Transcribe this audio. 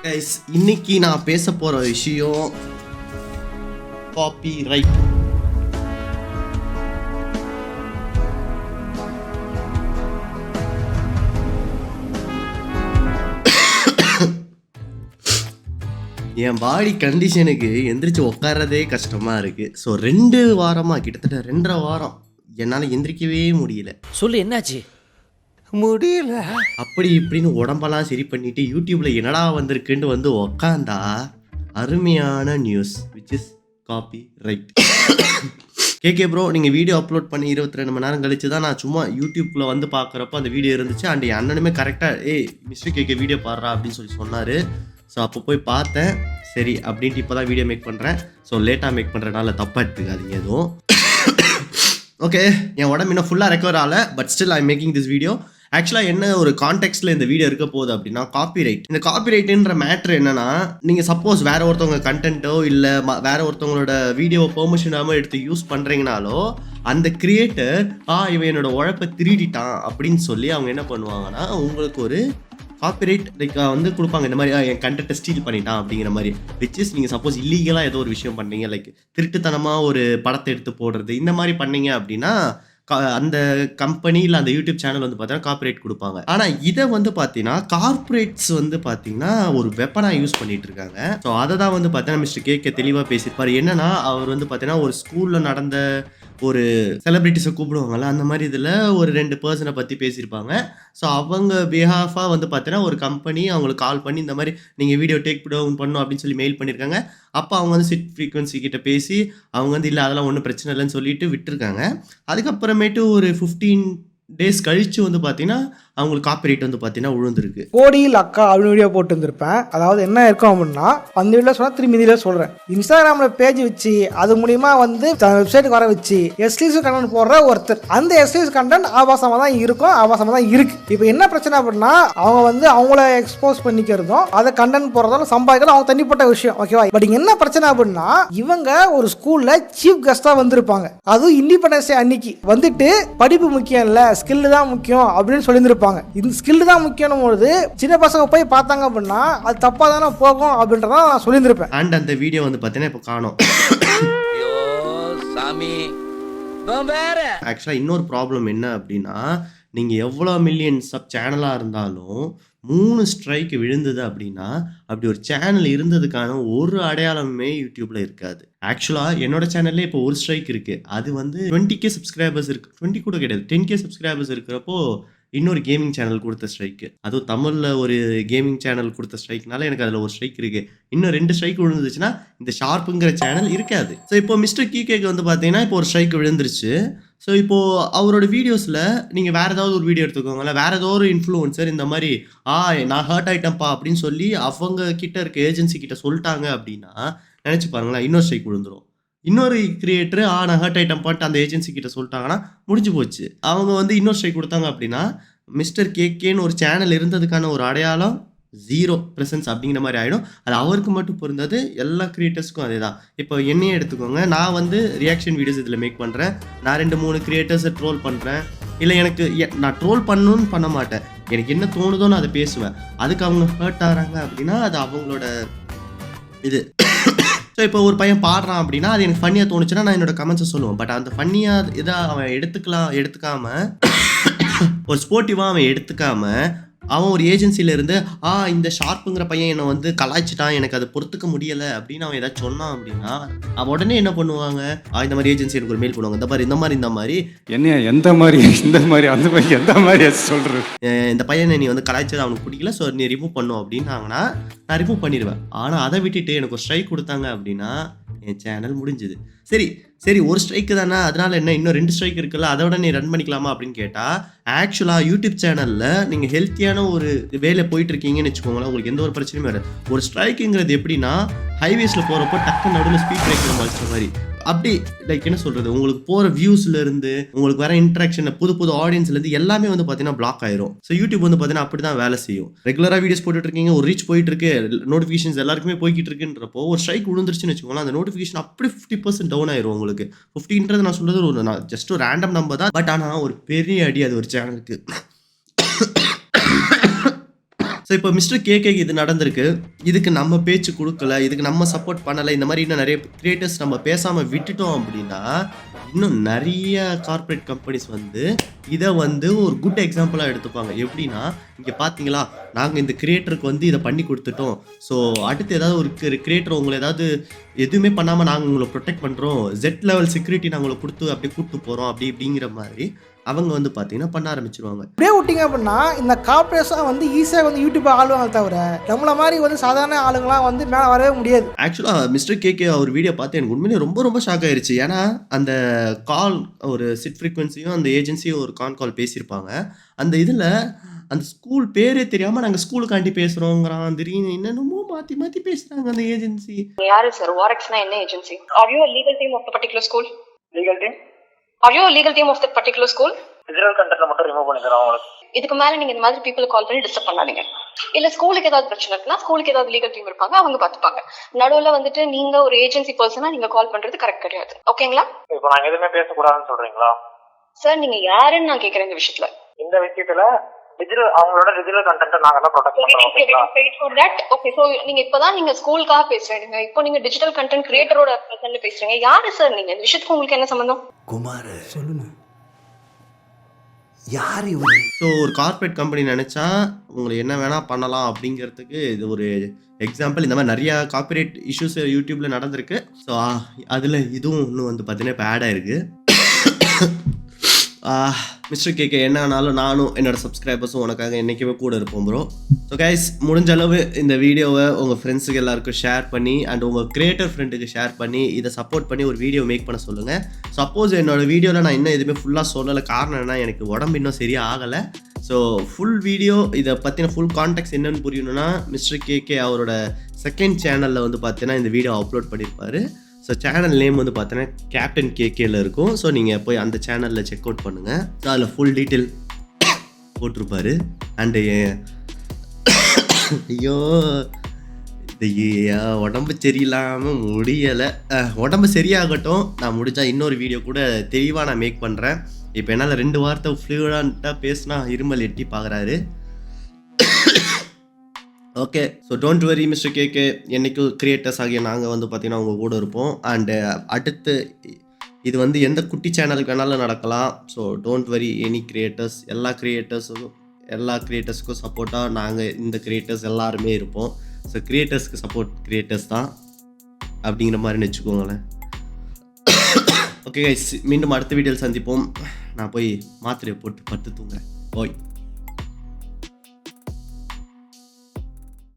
Guys, இன்னைக்கு நான் பேச போற விஷயம் காப்பி ரைட். என் பாடி கண்டிஷனுக்கு எந்திரிச்சு உட்கார்றதே கஷ்டமா இருக்கு. ஸோ 2 வாரமா, கிட்டத்தட்ட 2.5 வாரம் என்னால் எந்திரிக்கவே முடியல. சொல்லு, என்னாச்சு? முடியல. அப்படி இப்படின்னு உடம்பெல்லாம் சரி பண்ணிட்டு யூடியூப்ல என்னடா வந்திருக்குன்னு வந்து உக்காந்தா அருமையான news, which is copyright. KK bro, நீங்கள் வீடியோ அப்லோட் பண்ணி 22 மணி நேரம் கழிச்சு தான் நான் சும்மா யூடியூப்ல வந்து பார்க்குறப்போ அந்த வீடியோ இருந்துச்சு. அண்ட் என் அண்ணனுமே கரெக்டாக மிஸ்டர் கேகே வீடியோ பாடுறா அப்படின்னு சொல்லி சொன்னார். ஸோ அப்போ போய் பார்த்தேன். சரி அப்படின்ட்டு இப்போ தான் வீடியோ மேக் பண்ணுறேன். ஸோ லேட்டாக மேக் பண்ணுறதுனால தப்பாக எடுத்துக்காதீங்க எதுவும். ஓகே, என் உடம்பு இன்னும் ஃபுல்லாக ரெக்கவர் ஆகலை, but still I making this video. ஆக்சுவலாக என்ன ஒரு கான்டெக்ட்ல இந்த வீடியோ இருக்க போகுது அப்படின்னா, காப்பிரைட். இந்த காப்பிரைட்டுன்ற மேட்ரு என்னன்னா, நீங்கள் சப்போஸ் வேற ஒருத்தவங்க கண்டென்ட்டோ இல்லை வேற ஒருத்தவங்களோட வீடியோ பெர்மிஷன் இல்லாமல் எடுத்து யூஸ் பண்ணுறீங்கனாலோ, அந்த கிரியேட்டர் இவன் என்னோட உழைப்பை திருடிட்டான் அப்படின்னு சொல்லி அவங்க என்ன பண்ணுவாங்கன்னா, உங்களுக்கு ஒரு காப்பிரைட் லைக் வந்து கொடுப்பாங்க. இந்த மாதிரி என் கண்டென்ட்டை ஸ்டீல் பண்ணிட்டான் அப்படிங்கிற மாதிரி. விச் இஸ் நீங்கள் சப்போஸ் இல்லீகலாக ஏதோ ஒரு விஷயம் பண்ணீங்க, லைக் திருட்டுத்தனமாக ஒரு படத்தை எடுத்து போடுறது, இந்த மாதிரி பண்ணீங்க அப்படின்னா அந்த கம்பெனி இல்லை அந்த யூடியூப் சேனல் வந்து பார்த்தீங்கன்னா காப்பிரைட் கொடுப்பாங்க. ஆனால் இதை வந்து பார்த்தீங்கன்னா கார்பரேட்ஸ் வந்து பார்த்தீங்கன்னா ஒரு வெப்பனாக யூஸ் பண்ணிட்டு இருக்காங்க. ஸோ அதை தான் வந்து பார்த்தீங்கன்னா மிஸ்டர் கேகே தெளிவாக பேசியிருப்பார். என்னன்னா, அவர் வந்து பார்த்தீங்கன்னா ஒரு ஸ்கூலில் நடந்த ஒரு செலிபிரிட்டிஸை கூப்பிடுவாங்கல்ல, அந்த மாதிரி இதில் ஒரு 2 பர்சனை பற்றி பேசியிருப்பாங்க. ஸோ அவங்க பிஹாஃபாக வந்து பார்த்தீங்கன்னா ஒரு கம்பெனி அவங்களுக்கு கால் பண்ணி இந்த மாதிரி நீங்கள் வீடியோ டேக் டவுன் பண்ணணும் அப்படின்னு சொல்லி மெயில் பண்ணியிருக்காங்க. அப்போ அவங்க வந்து சிட் ஃப்ரீக்வன்சி கிட்ட பேசி அவங்க வந்து இல்லை அதெல்லாம் ஒன்றும் பிரச்சனை இல்லைன்னு சொல்லிட்டு விட்டுருக்காங்க. அதுக்கப்புறமேட்டு ஒரு 15 டேஸ் கழிச்சு வந்து பார்த்தீங்கன்னா அவங்களுக்கு காப்பிரைட் வந்து பார்த்தீங்கன்னா விழுந்திருக்கு. கோடியில் அக்கா அப்படின்னு வீடியோ போட்டு இருந்திருப்பேன். அதாவது என்ன இருக்கும் அப்படின்னா, அந்த வீடியோ சொன்னால் திரும்பி இதில் சொல்கிறேன். இன்ஸ்டாகிராமில் பேஜ் வச்சு அது மூலிமா வந்து வெப்சைட்டுக்கு வர வச்சு எக்ஸ்க்ளூசிவ் கண்டென்ட் போடுற ஒருத்தர். அந்த எக்ஸ்க்ளூசிவ் கண்டென்ட் ஆபாசமாக தான் இருக்கும், ஆபாசமாக தான் இருக்கு. இப்போ என்ன பிரச்சனை அப்படின்னா, அவங்க வந்து அவங்கள எக்ஸ்போஸ் பண்ணிக்கிறதும் அதை கண்டென்ட் போடுறதும் சம்பாதிக்கிறதும் அவங்க தனிப்பட்ட விஷயம், ஓகேவா? பட் இங்கே என்ன பிரச்சனை அப்படின்னா, இவங்க ஒரு ஸ்கூலில் சீஃப் கெஸ்ட்டாக வந்திருப்பாங்க. அதுவும் இண்டிபெண்டன்ஸ் டே அன்னைக்கு வந்துட்டு படிப்பு முக்கியம் இல்லை, ஸ்கில் தான் முக்கியம் அப்படின்னு சொல்லியிருந்திருப்பாங்க. இந்த ஸ்கில் தான் முக்கியம் போது சின்ன பசங்க போய் பார்த்தாங்க அப்படின்னா அது தப்பா தானே போகும் அப்படின்றத நான் சொல்லியிருந்திருப்பேன். அண்ட் அந்த வீடியோ வந்து பார்த்தீங்கன்னா இப்போ காணோம். ஆக்சுவலாக இன்னொரு ப்ராப்ளம் என்ன அப்படின்னா, நீங்கள் எவ்வளோ மில்லியன் சப் சேனலாக இருந்தாலும் 3 ஸ்ட்ரைக் விழுந்தது அப்படின்னா அப்படி ஒரு சேனல் இருந்ததுக்கான ஒரு அடையாளமே யூடியூப்ல இருக்காது. ஆக்சுவலாக என்னோட சேனல்ல இப்போ ஒரு ஸ்ட்ரைக் இருக்கு. அது வந்து 20K சப்ஸ்கிரைபர்ஸ் இருக்கு, 20 கூட கிடையாது, 10K சப்ஸ்கிரைபர்ஸ் இருக்கிறப்போ இன்னொரு கேமிங் சேனல் கொடுத்த ஸ்ட்ரைக்கு, அதுவும் தமிழில் ஒரு கேமிங் சேனல் கொடுத்த ஸ்ட்ரைக்னால எனக்கு அதில் ஒரு ஸ்ட்ரைக் இருக்கு. இன்னும் 2 ஸ்ட்ரைக் விழுந்துச்சுன்னா இந்த ஷார்ப்புங்கிற சேனல் இருக்காது. ஸோ இப்போ மிஸ்டர் கேகேக்கு வந்து பார்த்தீங்கன்னா இப்போ ஒரு ஸ்ட்ரைக் விழுந்துருச்சு. ஸோ இப்போது அவரோட வீடியோஸில் நீங்கள் வேறு ஏதாவது ஒரு வீடியோ எடுத்துக்கோங்களேன், வேறு ஏதோ ஒரு இன்ஃப்ளூயன்சர் இந்த மாதிரி நான் ஹர்ட் ஆகிட்டேன்ப்பா அப்படின்னு சொல்லி அவங்க கிட்ட இருக்க ஏஜென்சி கிட்ட சொல்லிட்டாங்க அப்படின்னா நினச்சி பாருங்களேன், இன்னொரு ஸ்ட்ரைக் விழுந்துடும். இன்னொரு கிரியேட்டர் நான் ஹர்ட் ஐட்டம்பான்ட்டு அந்த ஏஜென்சி கிட்ட சொல்லிட்டாங்கன்னா முடிஞ்சு போச்சு. அவங்க வந்து இன்னொரு ஸ்ட்ரைக் கொடுத்தாங்க அப்படின்னா மிஸ்டர் கேகேன்னு ஒரு சேனல் இருந்ததுக்கான ஒரு அடையாளம் 0 ப்ரெசன்ஸ் அப்படிங்கிற மாதிரி ஆகிடும். அது அவருக்கு மட்டும் பொருந்தது, எல்லா கிரியேட்டர்ஸ்க்கும் அதே தான். இப்போ என்னையே எடுத்துக்கோங்க, நான் வந்து ரியாக்ஷன் வீடியோஸ் இதில் மேக் பண்ணுறேன், நான் 2-3 கிரியேட்டர்ஸை ட்ரோல் பண்ணுறேன். இல்லை எனக்கு நான் ட்ரோல் பண்ணணும்னு பண்ண மாட்டேன், எனக்கு என்ன தோணுதோ நான் அதை பேசுவேன். அதுக்கு அவங்க ஹர்ட் ஆகிறாங்க அப்படின்னா அது அவங்களோட இது. ஸோ இப்போ ஒரு பையன் பாடுறான் அப்படின்னா அது எனக்கு ஃபன்னியாக தோணுச்சுன்னா நான் என்னோட கமெண்ட்ஸை சொல்லுவேன். பட் அந்த ஃபன்னியாக இதை அவன் எடுத்துக்காம ஒரு ஸ்போர்ட்டிவாக அவன் எடுத்துக்காம அவன் ஒரு ஏஜென்சியிலேருந்து இந்த ஷார்ப்புங்கிற பையன் என்னை வந்து கலாய்ச்சிட்டான், எனக்கு அதை பொறுத்துக்க முடியலை அப்படின்னு அவன் ஏதாச்சும் சொன்னான் அப்படின்னா அவன் உடனே என்ன பண்ணுவாங்க, இந்த மாதிரி ஏஜென்சி எனக்கு ஒரு மெயில் பண்ணுவாங்க, இந்த மாதிரி என்ன எந்த மாதிரி இந்த மாதிரி அந்த மாதிரி எந்த மாதிரி சொல்கிறேன், இந்த பையனை நீ வந்து கலாய்ச்சது அவனுக்கு பிடிக்கல, ஸோ நீ ரிமூவ் பண்ணும் அப்படின்னாங்கன்னா நான் ரிமூவ் பண்ணிடுவேன். ஆனால் அதை விட்டுட்டு எனக்கு ஒரு ஸ்ட்ரைக் கொடுத்தாங்க அப்படின்னா என் சேனல் முடிஞ்சுது. சரி ஒரு ஸ்ட்ரைக்கு தானே, அதனால என்ன, இன்னும் 2 ஸ்ட்ரைக் இருக்குல்ல, அதோட நீ ரன் பண்ணிக்கலாமா அப்படின்னு கேட்டால், ஆக்சுவலாக யூடியூப் சேனலில் நீங்கள் ஹெல்த்தியான ஒரு வேலை போயிட்டு இருக்கீங்கன்னு வச்சுக்கோங்களேன், உங்களுக்கு எந்த ஒரு பிரச்சனையும் வராது. ஒரு ஸ்ட்ரைக்குங்கிறது எப்படின்னா, ஹைவேஸில் போகிறப்போ டக்கு நடுவில் ஸ்பீட் பிரேக்கர் வச்ச மாதிரி, அப்படி லைக் என்ன சொல்கிறது, உங்களுக்கு போகிற வியூஸ்லேருந்து உங்களுக்கு வர இன்ட்ராக்ஷன் புது ஆடியன்ஸ்லேருந்து எல்லாமே வந்து பார்த்தீங்கன்னா பிளாக் ஆயிரும். ஸோ யூடியூப் வந்து பார்த்தீங்கன்னா அப்படி தான் வேலை செய்யும். ரெகுலராக வீடியோஸ் போட்டுட்டு இருக்கீங்க, ஒரு ரீச் போயிட்டு இருக்கு, நோட்டிஃபிகேஷன்ஸ் எல்லாருக்குமே போய்கிட்டு இருக்குன்றப்போ ஒரு ஸ்ட்ரைக் விழுந்துருச்சுன்னு வச்சுக்கோங்களேன், அந்த நோட்டிஃபிகேஷன் அப்படி 50% டவுன் ஆயிரும். உங்களுக்கு 50ன்றது நான் சொல்கிறது நான் ஜஸ்ட் ஒரு ரேண்டம் நம்பர் தான், பட் ஆனால் ஒரு பெரிய அடி அது ஒரு சேனலுக்கு. ஸோ இப்போ மிஸ்டர் கேகேக்கு இது நடந்திருக்கு, இதுக்கு நம்ம பேச்சு கொடுக்கல, இதுக்கு நம்ம சப்போர்ட் பண்ணலை, இந்த மாதிரி இன்னும் நிறைய கிரியேட்டர்ஸ் நம்ம பேசாமல் விட்டுட்டோம் அப்படின்னா இன்னும் நிறைய கார்ப்பரேட் கம்பெனிஸ் வந்து இதை வந்து ஒரு குட் எக்ஸாம்பிளாக எடுத்துப்பாங்க. எப்படின்னா இங்கே பார்த்தீங்களா, நாங்கள் இந்த கிரியேட்டருக்கு வந்து இதை பண்ணி கொடுத்துட்டோம், ஸோ அடுத்து ஏதாவது ஒரு கிரியேட்டர் உங்களை ஏதாவது எதுவுமே பண்ணாமல் நாங்கள் உங்களை ப்ரொடெக்ட் பண்ணுறோம், ஜெட் லெவல் செக்யூரிட்டி நாங்கள் உங்களை கொடுத்து அப்படியே கூப்பிட்டு போகிறோம் அப்படிங்கிற மாதிரி அவங்க வந்து பார்த்தீங்கன்னா பண்ண ஆரம்பிச்சிருவாங்க. அப்படியே விட்டிங்க அப்படின்னா இந்த கார்பரேஷன் வந்து ஈஸியாக வந்து யூடியூப் ஆளுவாங்க தவிர நம்மள மாதிரி வந்து சாதாரண ஆளுங்களாம் வந்து மேலே வரவே முடியாது. ஆக்சுவலாக மிஸ்டர் கேகே அவர் வீடியோ பார்த்து எனக்கு உண்மையிலே ரொம்ப ரொம்ப ஷாக் ஆயிடுச்சு. ஏன்னா அந்த கால் ஒரு சிட் ஃப்ரீக்வன்சியும் அந்த ஏஜென்சியும் ஒரு கால் பேசியிருப்பாங்க. அந்த இதில் அந்த ஸ்கூல் பேரே தெரியாமல் நாங்கள் ஸ்கூலுக்காண்டி பேசுகிறோங்கிறான், திடீர்னு என்னென்னமோ மாற்றி மாற்றி பேசுகிறாங்க அந்த ஏஜென்சி. யாரு சார் வாரெக்ஸ்னா என்ன agency? Are you a legal team of the particular school? Legal team Are you a legal team of that particular school? Digital content மட்டும் ரிமூவ் பண்ணி தரோம் உங்களுக்கு. இதுக்கு மேல நீங்க இந்த மாதிரி பீப்புள் கால் பண்ணி டிஸ்டர்ப் பண்ணாதீங்க. இல்ல ஸ்கூலுக்கு ஏதாவது பிரச்சனை இருக்குன்னா ஸ்கூலுக்கு ஏதாவது லீகல் டீம் இருப்பாங்க, அவங்க பாத்துப்பாங்க. நடுவுல வந்துட்டு நீங்க ஒரு ஏஜென்சி பர்சனா நீங்க கால் பண்றது கரெக்ட் கிடையாது. ஓகேங்களா? இப்போ நாங்க எதுவுமே பேசக்கூடாதுன்னு சொல்றீங்களா? சார் நீங்க யாருன்னு நான் கேக்குறேன் இந்த விஷயத்துல. இந்த விஷயத்துல அவங்களோட டிஜிட்டல் கண்டென்ட் நாங்கெல்லாம் ப்ரொடெக்ட் பண்றோம். ஓகேங்களா? ஓகே, சோ நீங்க இப்பதான் நீங்க ஸ்கூலுக்காக பேசுறீங்க, இப்போ நீங்க டிஜிட்டல் கண்டென்ட் கிரியேட்டரோட பர்சன் பேசுறீங்க. யாரு சார் நீங்க? இந்த விஷயத்துக்கு உங்களுக்கு என்ன சம்பந்தம்? குமார் சொல்லுங்க, யார் இவரு? ஸோ ஒரு கார்ப்பரேட் கம்பெனி நினச்சா உங்களை என்ன வேணால் பண்ணலாம் அப்படிங்கிறதுக்கு இது ஒரு எக்ஸாம்பிள். இந்த மாதிரி நிறையா கார்ப்பரேட் இஷ்யூஸ் யூடியூப்பில் நடந்திருக்கு. ஸோ அதில் இதுவும் இன்னும் வந்து பார்த்தீங்கன்னா இப்போ ஆட் ஆயிருக்கு. மிஸ்டர் கேகே என்ன ஆனாலும் நானும் என்னோட சப்ஸ்கிரைபர்ஸும் உனக்காக என்றைக்குமே கூட இருப்போம் ப்ரோ. ஸோ கைஸ், முடிஞ்ச அளவு இந்த வீடியோவை உங்கள் ஃப்ரெண்ட்ஸுக்கு எல்லாருக்கும் ஷேர் பண்ணி அண்ட் உங்கள் கிரியேட்டர் ஃப்ரெண்டுக்கு ஷேர் பண்ணி இதை சப்போர்ட் பண்ணி ஒரு வீடியோ மேக் பண்ண சொல்லுங்கள். சப்போஸ் என்னோடய வீடியோவில் நான் இன்னும் எதுவுமே ஃபுல்லாக சொல்லலை, காரணம் என்ன, எனக்கு உடம்பு இன்னும் சரியாக ஆகலை. ஸோ ஃபுல் வீடியோ இதை பற்றின ஃபுல் கான்டெக்ட் என்னென்னு புரியணும்னா மிஸ்டர் கேகே அவரோட செகண்ட் சேனலில் வந்து பார்த்தீங்கன்னா இந்த வீடியோ அப்லோட் பண்ணியிருப்பார். ஸோ சேனல் நேம் வந்து பார்த்தீங்கன்னா கேப்டன் கேகேல இருக்கும். ஸோ நீங்கள் போய் அந்த சேனலில் செக் அவுட் பண்ணுங்கள். ஸோ அதில் ஃபுல் டீட்டெயில் போட்டிருப்பாரு. அண்டு ஐயோ உடம்பு சரியில்லாமல் முடியலை, உடம்பு சரியாகட்டும், நான் முடிஞ்சால் இன்னொரு வீடியோ கூட தெளிவாக நான் மேக் பண்ணுறேன். இப்போ என்னால் 2 வார்த்தை ஃப்ளூயண்டாக பேசினா இருமல் எட்டி பார்க்குறாரு. Okay, so don't worry mister KK, என்றைக்கும் கிரியேட்டர்ஸ் ஆகிய நாங்கள் வந்து பார்த்திங்கன்னா உங்கள் கூட இருப்போம். அண்டு அடுத்து இது வந்து எந்த குட்டி சேனலுக்கு வேணாலும் நடக்கலாம். ஸோ டோன்ட் வரி எனி கிரியேட்டர்ஸ், எல்லா கிரியேட்டர்ஸுக்கும் சப்போர்ட்டாக நாங்கள் இந்த கிரியேட்டர்ஸ் எல்லாருமே இருப்போம். ஸோ கிரியேட்டர்ஸ்க்கு சப்போர்ட் கிரியேட்டர்ஸ் தான் அப்படிங்கிற மாதிரி வச்சுக்கோங்களேன். ஓகே கைஸ், மீண்டும் அடுத்த வீடியோவில் சந்திப்போம். நான் போய் மாத்திரையை போட்டு படுத்து தூங்குறேன். ஓய்.